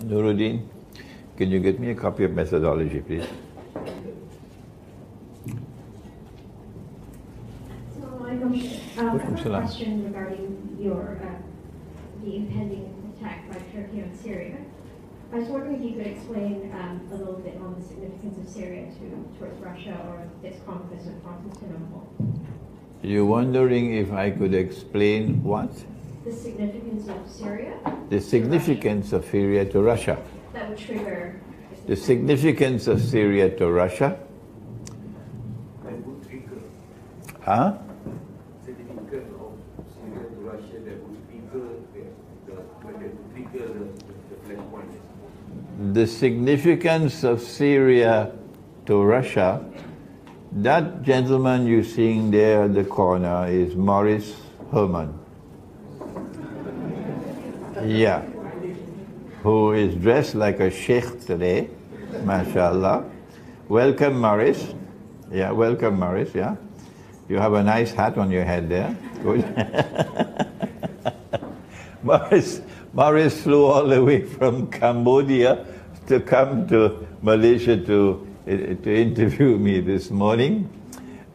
Nuruddin, can you get me a copy of methodology, please? I have a question regarding the impending attack by Turkey on Syria. I was wondering if you could explain a little bit on the significance of Syria towards Russia or its conquest of Constantinople. You're wondering if I could explain what? The significance of Syria? The significance of Syria to Russia. That would trigger... The significance of Syria to Russia? That would trigger. Huh? Significance of Syria to Russia that would trigger the flashpoint. The significance of Syria to Russia, that gentleman you're seeing there at the corner is Maurice Herman. Yeah. Who is dressed like a sheikh today, mashallah. Welcome, Maurice. Yeah, welcome, Maurice, yeah. You have a nice hat on your head there. Good. Maurice flew all the way from Cambodia to come to Malaysia to interview me this morning.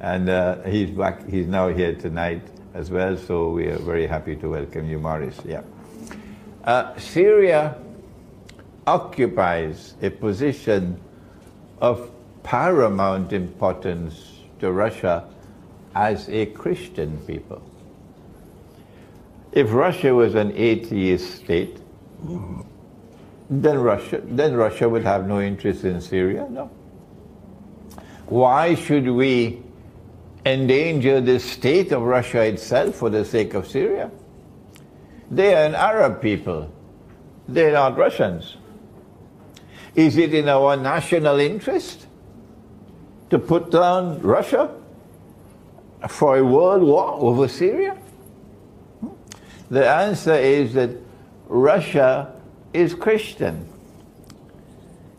And he's back, he's now here tonight as well, so we are very happy to welcome you, Maurice. Yeah. Syria occupies a position of paramount importance to Russia as a Christian people. If Russia was an atheist state, then Russia would have no interest in Syria, no. Why should we endanger the state of Russia itself for the sake of Syria? They are an Arab people. They're not Russians. Is it in our national interest to put down Russia for a world war over Syria? The answer is that Russia is Christian,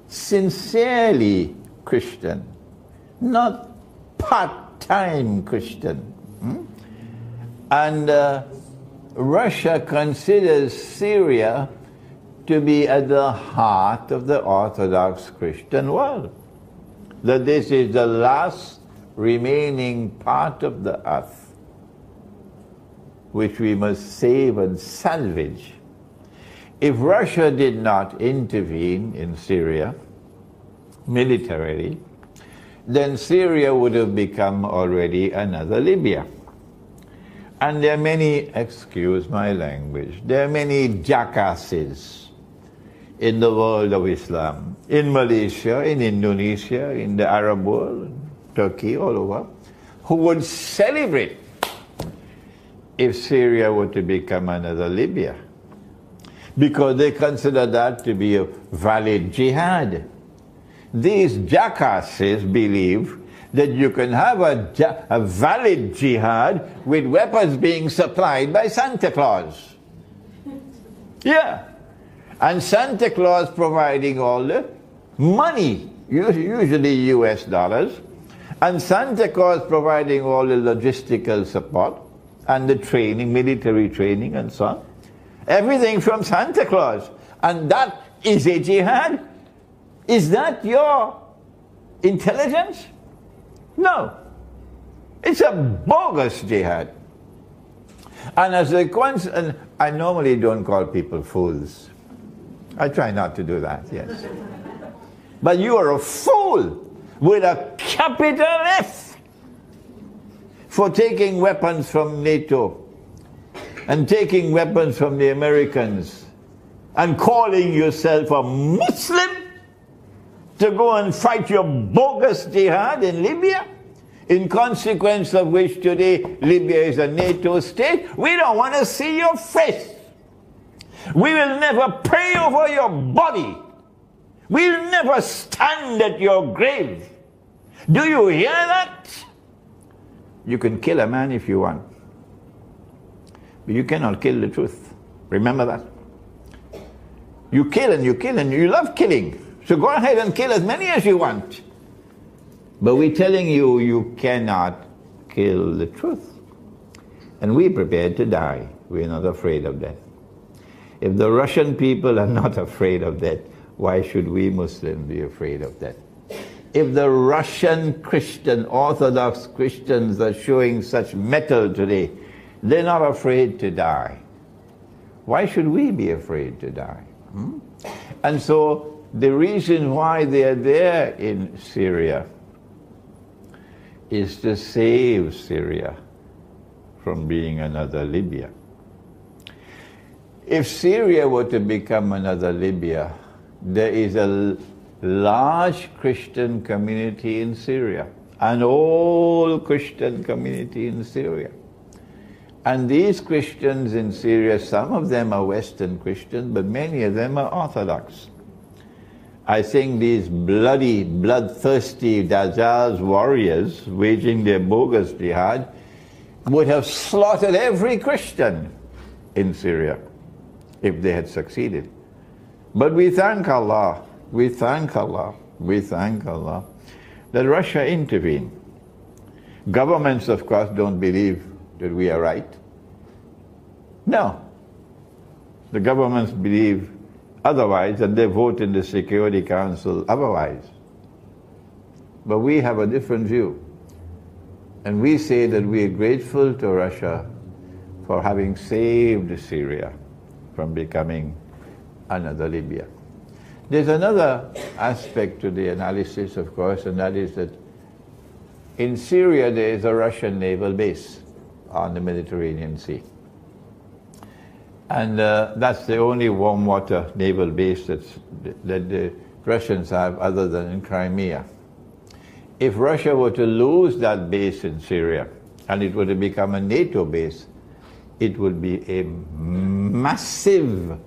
sincerely Christian, not part-time Christian. And Russia considers Syria to be at the heart of the Orthodox Christian world, that this is the last remaining part of the earth which we must save and salvage. If Russia did not intervene in Syria militarily, then Syria would have become already another Libya. And there are many, excuse my language, there are many jackasses in the world of Islam, in Malaysia, in Indonesia, in the Arab world, Turkey, all over, who would celebrate if Syria were to become another Libya, because they consider that to be a valid jihad. These jackasses believe that you can have a valid jihad with weapons being supplied by Santa Claus. Yeah. And Santa Claus providing all the money, usually US dollars, and Santa Claus providing all the logistical support and the training, military training and so on. Everything from Santa Claus. And that is a jihad? Is that your intelligence? No. It's a bogus jihad. And as a consequence, I normally don't call people fools. I try not to do that, yes. But you are a fool with a capital F for taking weapons from NATO and taking weapons from the Americans and calling yourself a Muslim to go and fight your bogus jihad in Libya, in consequence of which today Libya is a NATO state. We don't want to see your face. We will never pray over your body. We'll never stand at your grave. Do you hear that? You can kill a man if you want, but you cannot kill the truth. Remember that. You kill and you kill and you love killing. So go ahead and kill as many as you want. But we're telling you, you cannot kill the truth. And we're prepared to die. We're not afraid of death. If the Russian people are not afraid of that, why should we Muslims be afraid of that? If the Russian Christian, Orthodox Christians are showing such mettle today, they're not afraid to die. Why should we be afraid to die? And so the reason why they are there in Syria is to save Syria from being another Libya. If Syria were to become another Libya, there is a large Christian community in Syria, an old Christian community in Syria. And these Christians in Syria, some of them are Western Christians, but many of them are Orthodox. I think these bloody, bloodthirsty Dajjal's warriors waging their bogus jihad would have slaughtered every Christian in Syria if they had succeeded. But we thank Allah, we thank Allah that Russia intervened. Governments, of course, don't believe that we are right. No. The governments believe otherwise, and they vote in the Security Council otherwise. But we have a different view. And we say that we are grateful to Russia for having saved Syria from becoming another Libya. There's another aspect to the analysis, of course, and that is that in Syria there is a Russian naval base on the Mediterranean Sea. And that's the only warm water naval base that the Russians have other than in Crimea. If Russia were to lose that base in Syria and it were to become a NATO base, it would be a massive